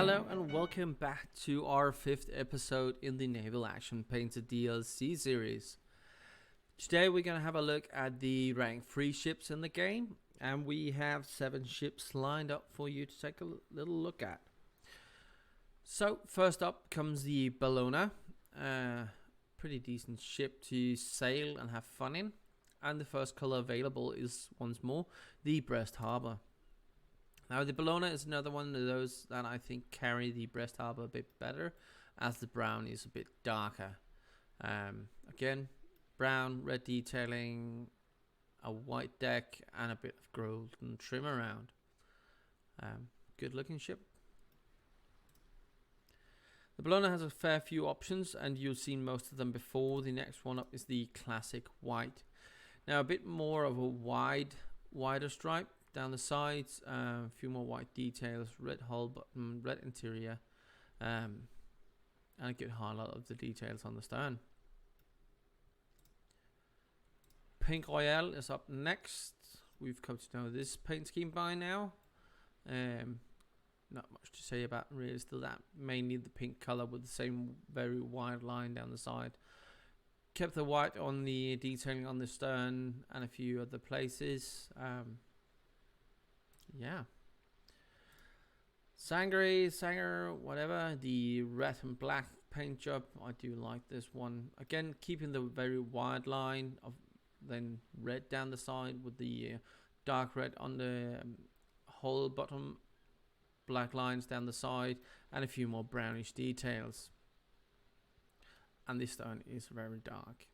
Hello and welcome back to our 5th episode in the Naval Action Painted DLC series. Today we're going to have a look at the rank 3 ships in the game, and we have 7 ships lined up for you to take a little look at. So first up comes the Bellona, pretty decent ship to sail and have fun in, and the first color available is once more the Brest Harbor. Now the Bellona is another one of those that I think carry the Brest Harbor a bit better, as the brown is a bit darker. Again, brown, red detailing, a white deck, and a bit of golden trim around. Good looking ship. The Bellona has a fair few options, and you've seen most of them before. The next one up is the classic white. Now a bit more of a wider stripe down the sides, a few more white details, red hull button, red interior, and a good highlight of the details on the stern. Pink Royale is up next. We've come to know this paint scheme by now. Not much to say about really, still that mainly the pink color with the same very wide line down the side. Kept the white on the detailing on the stern and a few other places. Yeah. Sanger, whatever. The red and black paint job. I do like this one. Again, keeping the very wide line of then red down the side with the dark red on the whole bottom, black lines down the side, and a few more brownish details. And this stone is very dark.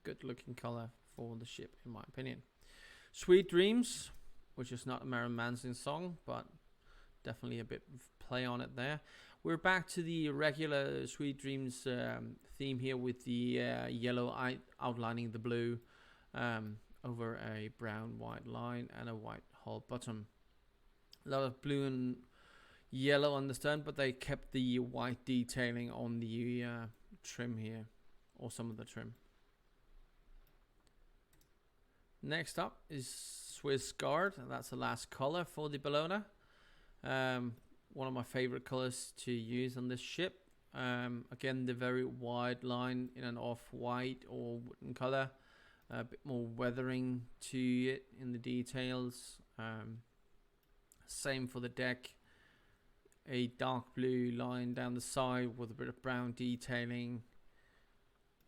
Good looking color for the ship, in my opinion. Sweet Dreams, which is not a Marilyn Manson song, but definitely a bit of play on it there. We're back to the regular Sweet Dreams theme here, with the yellow outlining the blue over a brown white line and a white hull bottom. A lot of blue and yellow on the stern, but they kept the white detailing on the trim here, or some of the trim. Next up is Swiss Guard, and that's the last color for the Bellona. One of my favorite colors to use on this ship. Again, the very wide line in an off-white or wooden color. A bit more weathering to it in the details. Same for the deck. A dark blue line down the side with a bit of brown detailing.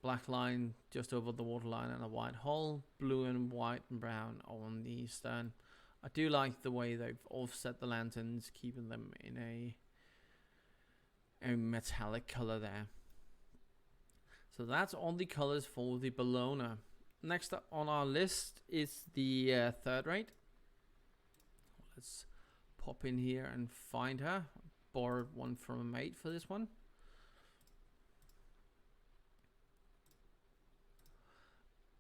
Black line just over the waterline and a white hull. Blue and white and brown on the stern. I do like the way they've offset the lanterns, keeping them in a metallic color there. So that's all the colors for the Bellona. Next up on our list is the third rate. Let's pop in here and find her. Borrowed one from a mate for this one.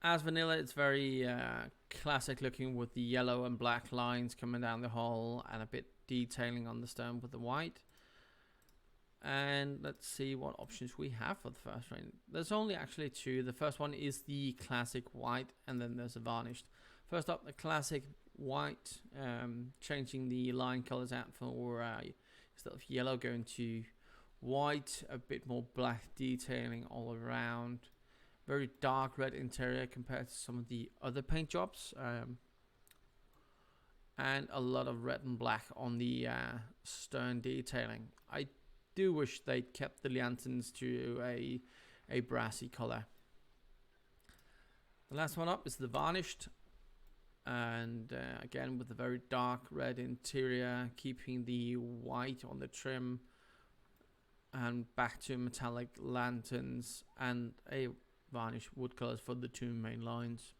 As vanilla, it's very classic looking, with the yellow and black lines coming down the hull and a bit detailing on the stern with the white. And let's see what options we have for the first rate. There's only actually 2. The first one is the classic white, and then there's a varnished. First up, the classic white, changing the line colors out for instead of yellow going to white, a bit more black detailing all around. Very dark red interior compared to some of the other paint jobs, and a lot of red and black on the stern detailing. I do wish they'd kept the lanterns to a brassy color. The last one up is the varnished, and again with a very dark red interior, keeping the white on the trim, and back to metallic lanterns and a varnish wood colors for the 2 main lines.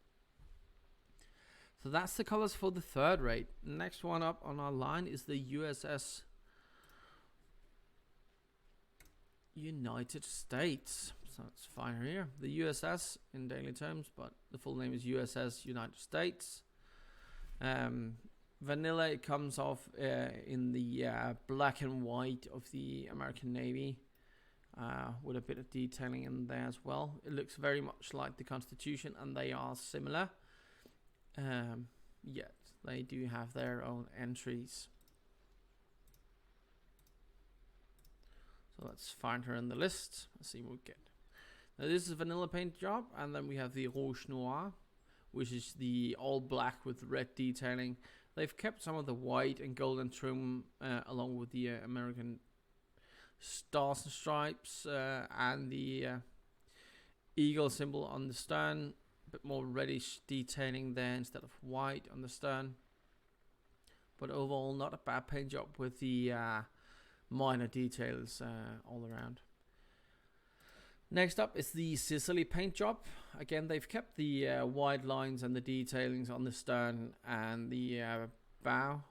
So that's the colors for the third rate. Next one up on our line is the USS United States. So it's fine here. The USS in daily terms, but the full name is USS United States. Vanilla, it comes off in the black and white of the American Navy. With a bit of detailing in there as well. It looks very much like the Constitution, and they are similar. Yet they do have their own entries. Let's find her in the list. Let's see what we get. Now this is a vanilla paint job, and then we have the Rouge Noir, which is the all black with red detailing. They've kept some of the white and golden trim along with the American stars and stripes and the eagle symbol on the stern. A bit more reddish detailing there instead of white on the stern. But overall, not a bad paint job with the minor details all around. Next up is the Sicily paint job. Again, they've kept the wide lines and the detailings on the stern and the bow,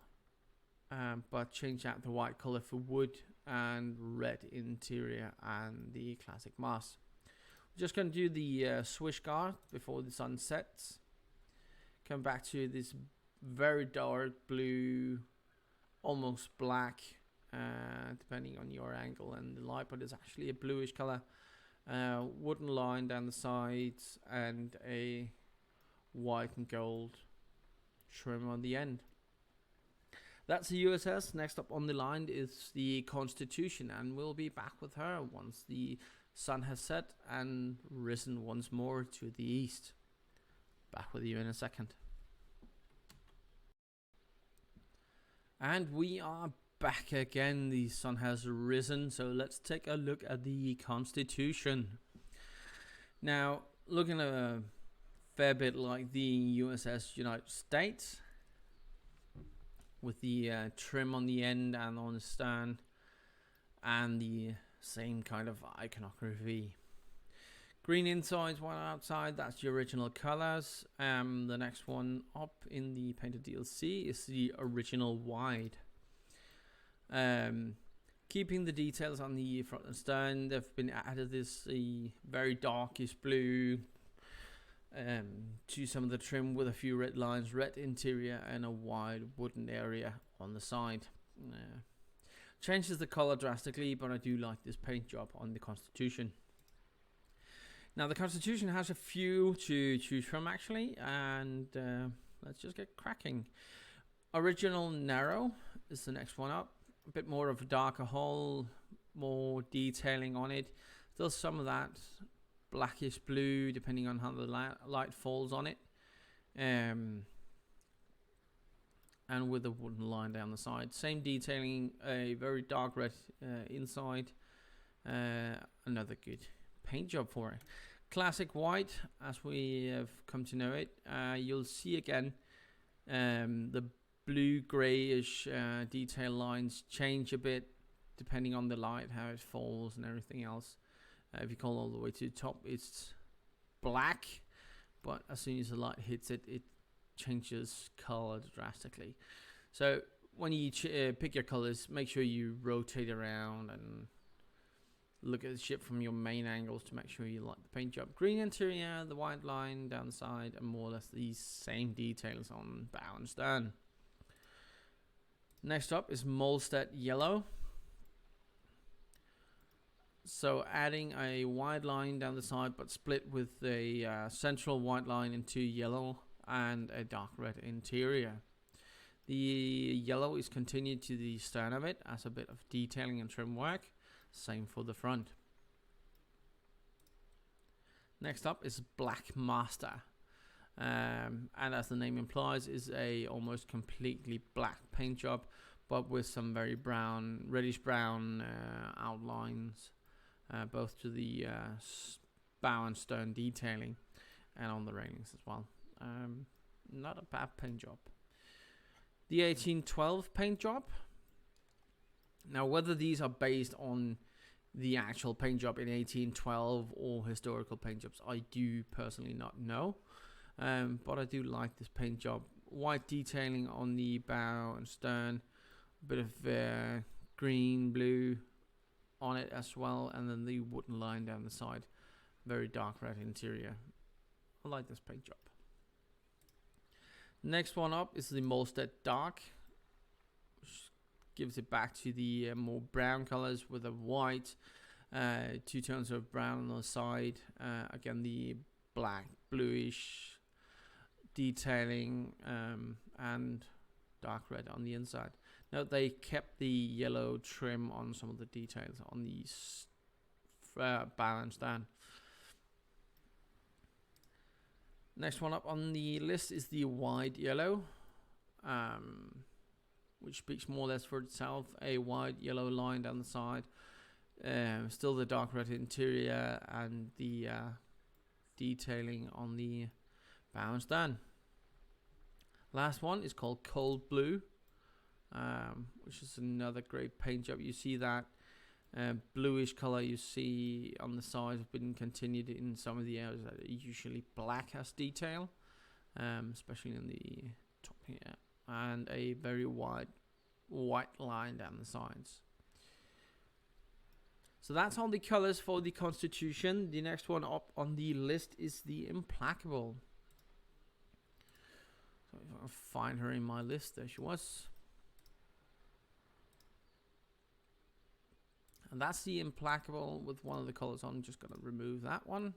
but changed out the white color for wood and red interior and the classic mast. We're just going to do the swish guard before the sun sets. Come back to this very dark blue, almost black, depending on your angle and the light, but it's actually a bluish color. Wooden line down the sides and a white and gold trim on the end. That's the USS. Next up on the line is the Constitution, and we'll be back with her once the sun has set and risen once more to the east. Back with you in a second. And we are back again. The sun has risen, so let's take a look at the Constitution. Now, looking a fair bit like the USS United States, with the trim on the end and on the stern, and the same kind of iconography. Green inside, white outside, that's the original colors. The next one up in the painted DLC is the original wide. Keeping the details on the front and stern, they've been added this very darkish blue to some of the trim with a few red lines, red interior and a wide wooden area on the side. Changes the color drastically, but I do like this paint job on the Constitution. Now the Constitution has a few to choose from actually, and let's just get cracking. Original narrow is the next one up. A bit more of a darker hull, more detailing on it. Still some of that blackish blue depending on how the light falls on it, and with a wooden line down the side. Same detailing, a very dark red inside. Another good paint job for it. Classic white, as we have come to know it. You'll see again the blue grayish detail lines change a bit depending on the light, how it falls and everything else. If you call all the way to the top, it's black, but as soon as the light hits it, it changes color drastically. So when you pick your colors, make sure you rotate around and look at the ship from your main angles to make sure you like the paint job. Green interior, the white line down the side, and more or less these same details on bow and stern. Next up is Molstead yellow. So adding a wide line down the side, but split with a central white line into yellow and a dark red interior. The yellow is continued to the stern of it as a bit of detailing and trim work. Same for the front. Next up is Black Master. And as the name implies, is a almost completely black paint job, but with some very brown, reddish brown outlines, both to the bow and stern detailing and on the railings as well. Not a bad paint job. The 1812 paint job. Now, whether these are based on the actual paint job in 1812 or historical paint jobs, I do personally not know. But I do like this paint job. White detailing on the bow and stern, a bit of green, blue on it as well, and then the wooden line down the side. Very dark red interior. I like this paint job. Next one up is the Molstead Dark, which gives it back to the more brown colors with a white, two tones of brown on the side. Again, the black, bluish detailing and dark red on the inside. Note they kept the yellow trim on some of the details on these bow and stern. Next one up on the list is the wide yellow, which speaks more or less for itself. A wide yellow line down the side. Still the dark red interior and the detailing on the bow and stern. Last one is called Cold Blue, which is another great paint job. You see that bluish color you see on the sides have been continued in some of the areas that are usually black as detail, especially in the top here, and a very wide white line down the sides. So that's all the colors for the Constitution. The next one up on the list is the Implacable. So if I find her in my list, there she was. And that's the Implacable with one of the colors on. I'm just going to remove that one.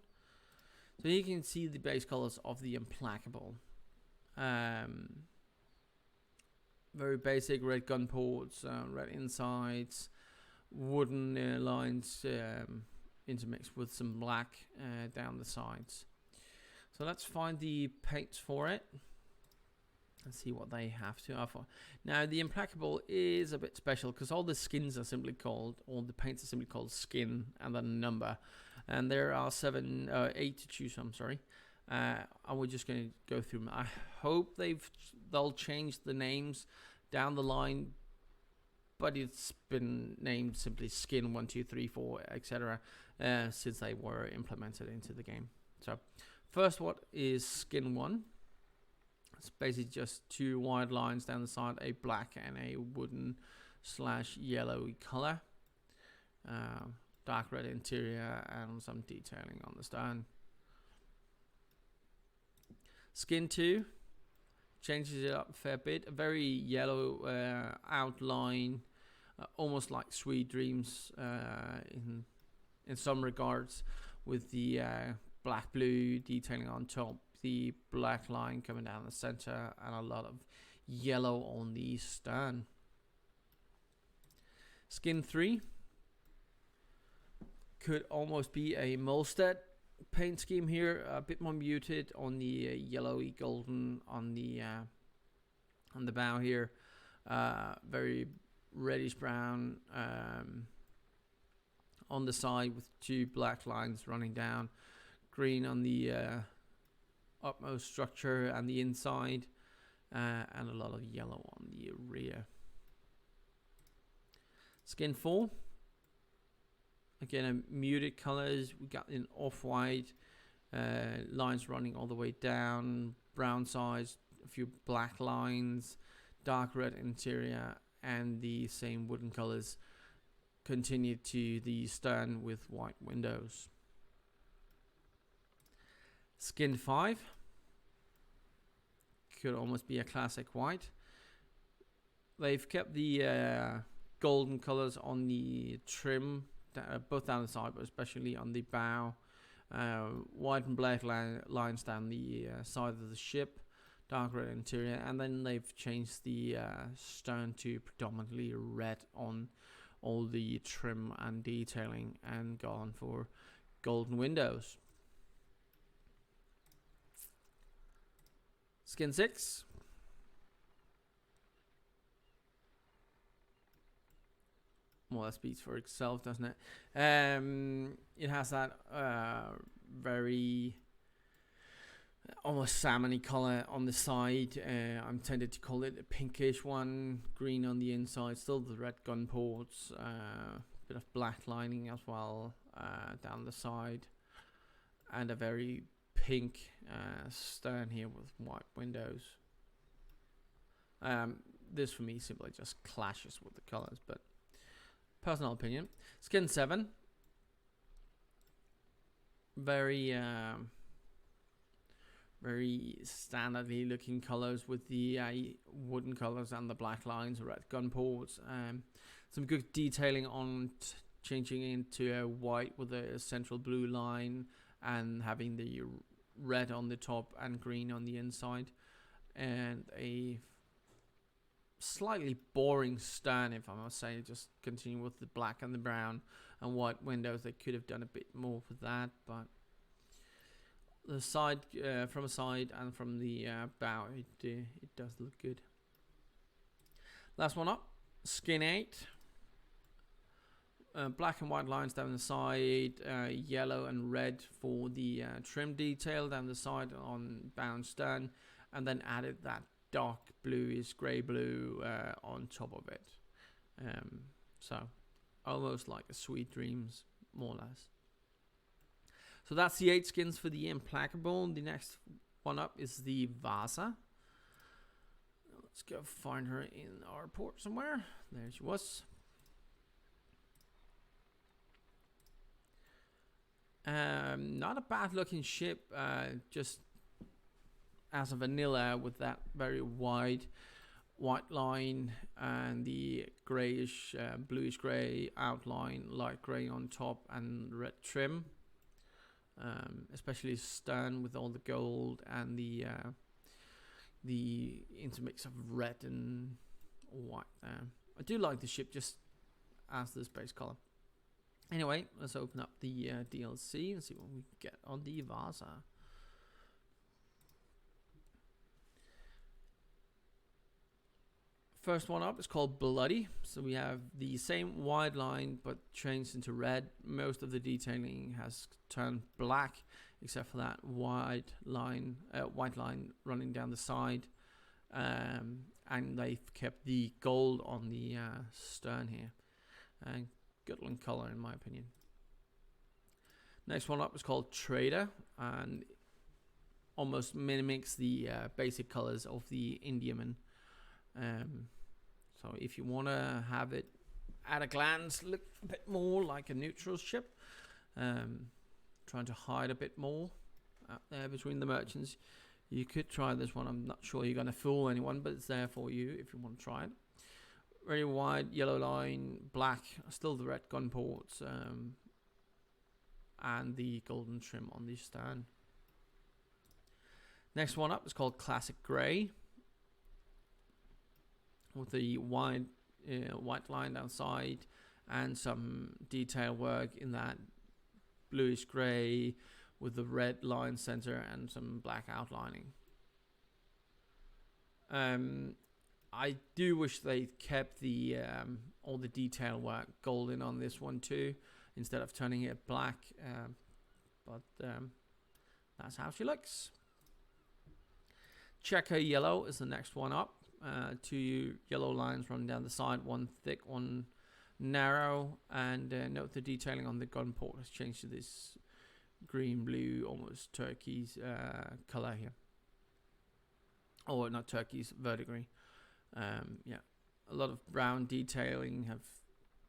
So you can see the base colors of the Implacable. Very basic red gun ports, red insides, wooden lines intermixed with some black down the sides. So let's find the paints for it and see what they have to offer. Now the Implacable is a bit special because all the skins are simply called, all the paints are simply called skin and then a number, and there are 8 to choose from. Sorry, and we're just going to go through them. I hope they'll change the names down the line, but it's been named simply Skin 1, 2, 3, 4, etc. Since they were implemented into the game. So first, what is Skin 1? It's basically just 2 wide lines down the side, a black and a wooden / yellowy color, dark red interior, and some detailing on the stern. Skin 2 changes it up a fair bit, a very yellow outline, almost like Sweet Dreams in some regards, with the black blue detailing on top, the black line coming down the center, and a lot of yellow on the stern. Skin 3 could almost be a Molstead paint scheme here, a bit more muted on the yellowy golden on the bow here, very reddish brown on the side with 2 black lines running down, green on the upmost structure and the inside, and a lot of yellow on the rear. Skin 4, again, muted colors. We got an off-white lines running all the way down, brown sides, a few black lines, dark red interior, and the same wooden colors continued to the stern with white windows. Skin 5 could almost be a classic white. They've kept the golden colors on the trim, both down the side, but especially on the bow. White and black lines down the side of the ship, dark red interior, and then they've changed the stern to predominantly red on all the trim and detailing, and gone for golden windows. Skin 6. Well, that speaks for itself, doesn't it? It has that very almost salmony color on the side. I'm tempted to call it a pinkish one. Green on the inside, still the red gun ports. Bit of black lining as well down the side, and a very pink stern here with white windows. This for me simply just clashes with the colors, but personal opinion. Skin 7, very very standardly looking colors with the wooden colors and the black lines, red gun ports. Some good detailing on changing into a white with a central blue line, and having the red on the top and green on the inside, and a slightly boring stern, if I must say. Just continue with the black and the brown and white windows. They could have done a bit more with that, but the side, from a side and from the bow, it does look good. Last one up, skin 8. Black and white lines down the side, yellow and red for the trim detail down the side on bow and stern, and then added that dark bluish grey blue on top of it. So almost like a Sweet Dreams, more or less. So that's the 8 skins for the Implacable. The next one up is the Wasa. Let's go find her in our port somewhere. There she was. Not a bad looking ship, just as a vanilla with that very wide white line and the grayish, bluish grey outline, light grey on top and red trim. Especially stern with all the gold and the intermix of red and white there. I do like the ship just as this base color. Anyway, let's open up the DLC and see what we get on the Wasa. First one up is called Bloody. So we have the same wide line but changed into red. Most of the detailing has turned black except for that white line running down the side. And they've kept the gold on the stern here. And good looking color in my opinion. Next one up is called Trader and almost mimics the basic colors of the Indiaman. So if you want to have it at a glance look a bit more like a neutral ship, trying to hide a bit more out there between the merchants, you could try this one. I'm not sure you're going to fool anyone, but it's there for you if you want to try it. Very wide yellow line, black, still the red gun ports, and the golden trim on the stern. Next one up is called Classic Grey, with the wide white line down side and some detail work in that bluish grey with the red line center and some black outlining. I do wish they kept the all the detail work golden on this one too, instead of turning it black. But that's how she looks. Checker Yellow is the next one up. 2 yellow lines running down the side, one thick, one narrow, and note the detailing on the gun port has changed to this green, blue, almost turquoise color here. Or not turquoise, verdigris. Yeah, a lot of brown detailing have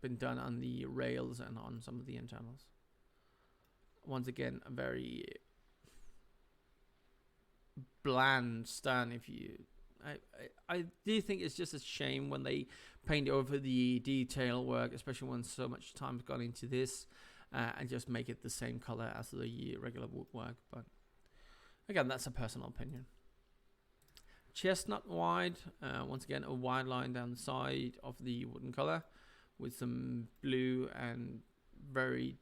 been done on the rails and on some of the internals. Once again, a very bland stern. If you, I do think it's just a shame when they paint over the detail work, especially when so much time's gone into this, and just make it the same color as the regular woodwork. But again, that's a personal opinion. Chestnut wide, once again a wide line down the side of the wooden color with some blue and very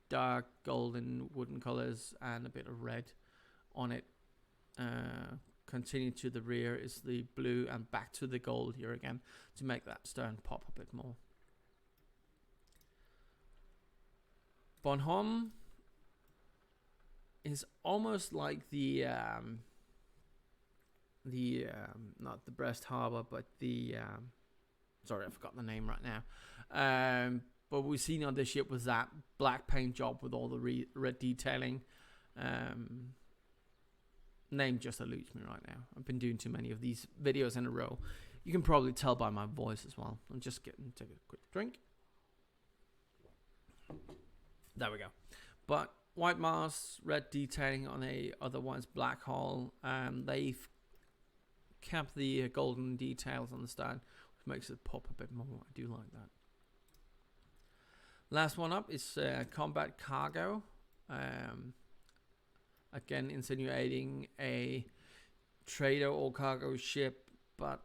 dark golden wooden colors and a bit of red on it. Continue to the rear is the blue and back to the gold here again to make that stern pop a bit more. Bonhomme is almost like the not the Brest Harbor, but the sorry, I forgot the name right now. But we've seen on this ship was that black paint job with all the red detailing. Name just eludes me right now. I've been doing too many of these videos in a row. You can probably tell by my voice as well. I'm just getting to take a quick drink. There we go. But white masts, red detailing on a otherwise black hull. They've kept the golden details on the stern, which makes it pop a bit more. I do like that. Last one up is combat cargo. Again, insinuating a trader or cargo ship, but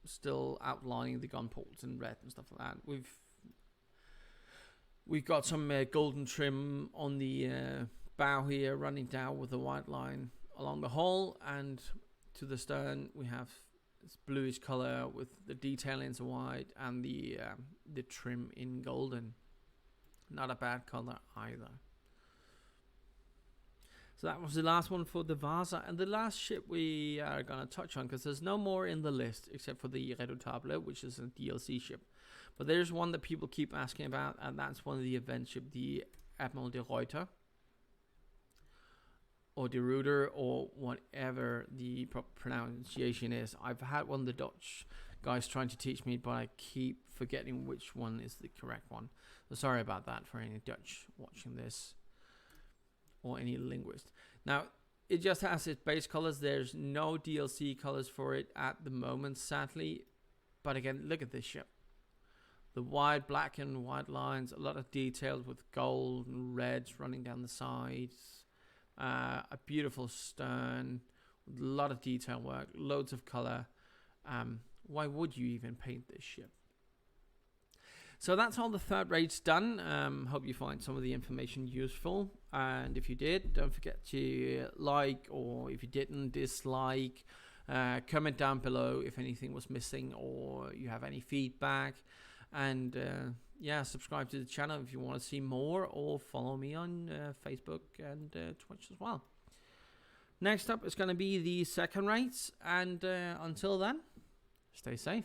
still outlining the gun ports in red and stuff like that. We've got some golden trim on the bow here, running down with the white line along the hull, and to the stern we have this bluish color with the detailing in white and the trim in golden. Not a bad color either. So that was the last one for the Wasa, and the last ship we are going to touch on, because there's no more in the list except for the Redoutable, which is a DLC ship. But there's one that people keep asking about, and that's one of the event ship, the Admiral de Ruyter, or de Ruyter, or whatever the proper pronunciation is. I've had one of the Dutch guys trying to teach me, but I keep forgetting which one is the correct one. So sorry about that for any Dutch watching this, or any linguist. Now, it just has its base colors. There's no DLC colors for it at the moment, sadly. But again, look at this ship. The wide black and white lines, a lot of details with gold and reds running down the sides. A beautiful stern, with a lot of detail work, loads of color. Why would you even paint this ship? So that's all the third rates done. Hope you find some of the information useful. And if you did, don't forget to like, or if you didn't, dislike. Comment down below if anything was missing or you have any feedback. And yeah, subscribe to the channel if you want to see more, or follow me on Facebook and Twitch as well. Next up is going to be the second rates. And until then, stay safe.